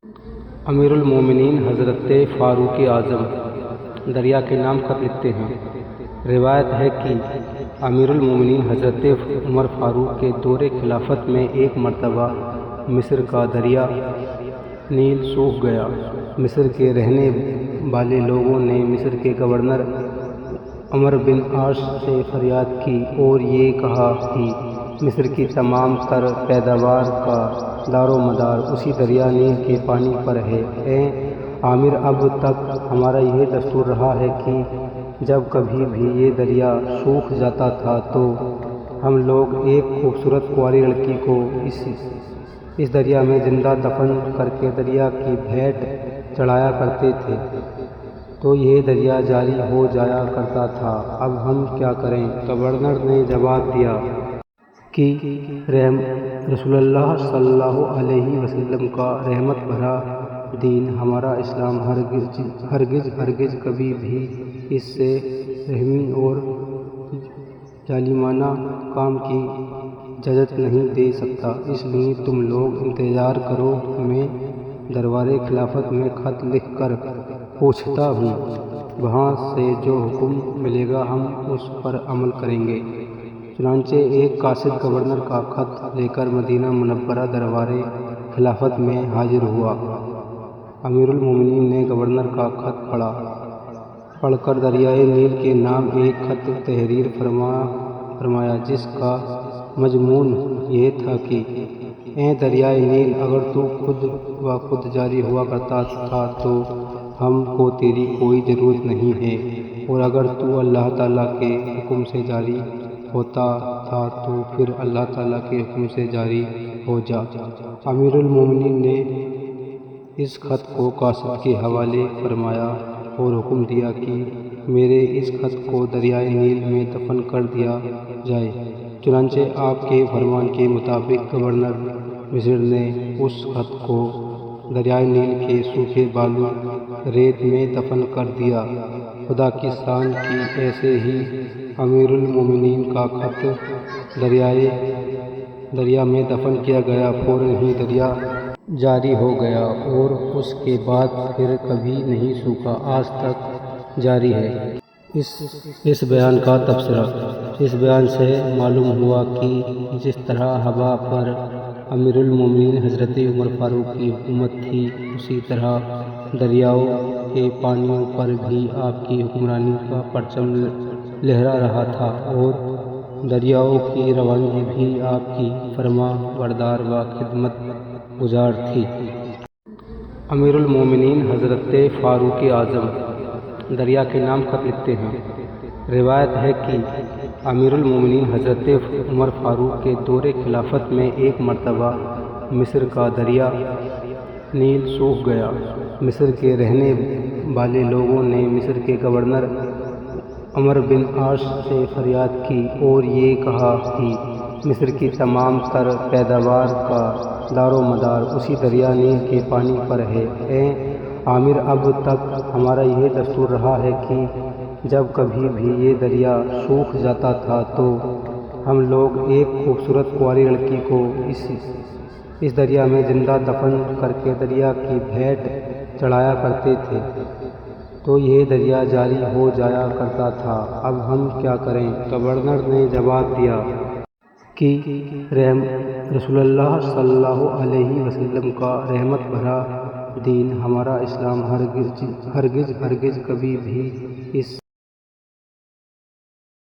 امیر المومنین حضرت فاروق اعظم دریا کے نام خط لکھتے ہیں۔ روایت ہے کہ امیر المومنین حضرت عمر فاروق کے دور خلافت میں ایک مرتبہ مصر کا دریا نیل سوکھ گیا۔ مصر کے رہنے والے لوگوں نے مصر کے گورنر عمرو بن عاص سے فریاد کی اور یہ کہا کہ مصر کی تمام تر پیداوار کا دار و مدار اسی دریا نیل کے پانی پر ہے۔ اے عامر، اب تک ہمارا یہ دستور رہا ہے کہ جب کبھی بھی یہ دریا سوکھ جاتا تھا تو ہم لوگ ایک خوبصورت کنواری لڑکی کو اس دریا میں زندہ دفن کر کے دریا کی بھیٹ چڑھایا کرتے تھے تو یہ دریا جاری ہو جایا کرتا تھا۔ اب ہم کیا کریں؟ گورنر نے جواب دیا کہ رسول اللہ صلی اللہ علیہ وسلم کا رحمت بھرا دین ہمارا اسلام ہرگز کبھی بھی اس سے رحمی اور ظالمانہ کام کی اجازت نہیں دے سکتا، اس لیے تم لوگ انتظار کرو، میں دربار خلافت میں خط لکھ کر پہنچتا ہوں، وہاں سے جو حکم ملے گا ہم اس پر عمل کریں گے۔ چنانچہ ایک قاصد گورنر کا خط لے کر مدینہ منورہ دربار خلافت میں حاضر ہوا۔ امیر المومنین نے گورنر کا خط پڑھ کر دریائے نیل کے نام ایک خط تحریر فرمایا، جس کا مضمون یہ تھا کہ اے دریائے نیل، اگر تو خود بخود جاری ہوا کرتا تھا تو ہم کو تیری کوئی ضرورت نہیں ہے، اور اگر تو اللہ تعالیٰ کے حکم سے جاری ہوتا تھا تو پھر اللہ تعالیٰ کے حکم سے جاری ہو جا۔ امیر المومنین نے اس خط کو قاصد کے حوالے فرمایا اور حکم دیا کہ میرے اس خط کو دریائے نیل میں دفن کر دیا جائے۔ چنانچہ آپ کے فرمان کے مطابق گورنر مصر نے اس خط کو دریائے نیل کے سوکھے بالو ریت میں دفن کر دیا۔ خدا کی شان کی ایسے ہی امیر المومنین کا خط دریا میں دفن کیا گیا، فوراً ہی دریا جاری ہو گیا اور اس کے بعد پھر کبھی نہیں سوکھا، آج تک جاری ہے۔ اس بیان کا تبصرہ: اس بیان سے معلوم ہوا کہ جس طرح ہوا پر امیر المومنین حضرت عمر فاروق کی حکومت تھی، اسی طرح دریاؤں کے پانیوں پر بھی آپ کی حکمرانی کا پرچم لہرا رہا تھا اور دریاؤں کی روانگی بھی آپ کی فرما بردار و خدمت گزار تھی۔ امیر المومنین حضرت فاروق اعظم دریا کے نام خط لکھتے ہیں۔ روایت ہے کہ امیر المومنین حضرت عمر فاروق کے دور خلافت میں ایک مرتبہ مصر کا دریا نیل سوکھ گیا۔ مصر کے رہنے والے لوگوں نے مصر کے گورنر عمرو بن عاص سے فریاد کی اور یہ کہا کہ مصر کی تمام تر پیداوار کا دار و مدار اسی دریا نیل کے پانی پر ہے۔ اے عامر، اب تک ہمارا یہ دستور رہا ہے کہ جب کبھی بھی یہ دریا سوکھ جاتا تھا تو ہم لوگ ایک خوبصورت کنواری لڑکی کو اس دریا میں زندہ دفن کر کے دریا کی بھیٹ چڑھایا کرتے تھے تو یہ دریا جاری ہو جایا کرتا تھا۔ اب ہم کیا کریں؟ گورنر نے جواب دیا کہ رسول اللہ صلی اللہ علیہ وسلم کا رحمت بھرا دین ہمارا اسلام ہرگز کبھی بھی اس